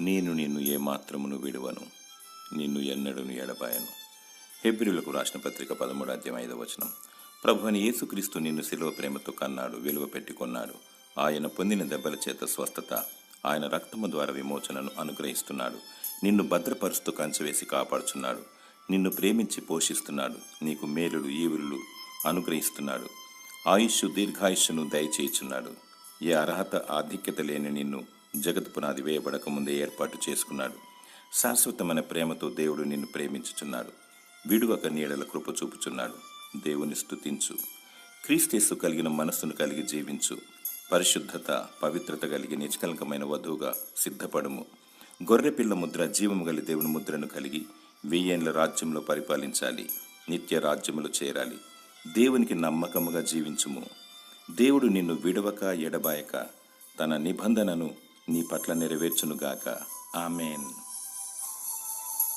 నేను నిన్ను ఏమాత్రమును విడువను, నిన్ను ఎన్నడూను ఎడబాయను. హెబ్రీయులకు రాసిన పత్రిక 13:5. ప్రభువైన యేసుక్రీస్తు నిన్ను శిలువ ప్రేమతో కన్నాడు, విలువ పెట్టి కొన్నాడు. ఆయన పొందిన దెబ్బల చేత స్వస్థత, ఆయన రక్తము ద్వారా విమోచనను అనుగ్రహిస్తున్నాడు. నిన్ను భద్రపరుస్తూ కంచెవేసి కాపాడుచున్నాడు. నిన్ను ప్రేమించి పోషిస్తున్నాడు. నీకు మేలులు ఈవులు అనుగ్రహిస్తున్నాడు. ఆయుష్షు దీర్ఘాయుష్ను దయచేయుచున్నాడు. ఏ అర్హత ఆధిక్యత లేని నిన్ను జగత్ పునాది వేయబడక ముందే ఏర్పాటు చేసుకున్నాడు. శాశ్వతమైన ప్రేమతో దేవుడు నిన్ను ప్రేమించుచున్నాడు. విడువక నీడల కృప చూపుచున్నాడు. దేవుని స్తుతించు. క్రీస్తు కలిగిన మనస్సును కలిగి జీవించు. పరిశుద్ధత పవిత్రత కలిగి నిష్కలంకమైన వధువుగా సిద్ధపడుము. గొర్రెపిల్ల ముద్ర జీవము గలి దేవుని ముద్రను కలిగి 1000 ఏళ్ల రాజ్యంలో పరిపాలించాలి. నిత్య రాజ్యములు చేరాలి. దేవునికి నమ్మకముగా జీవించుము. దేవుడు నిన్ను విడవక ఎడబాయక తన నిబంధనను నీ పట్ల నెరవేర్చునుగాక. ఆమేన్.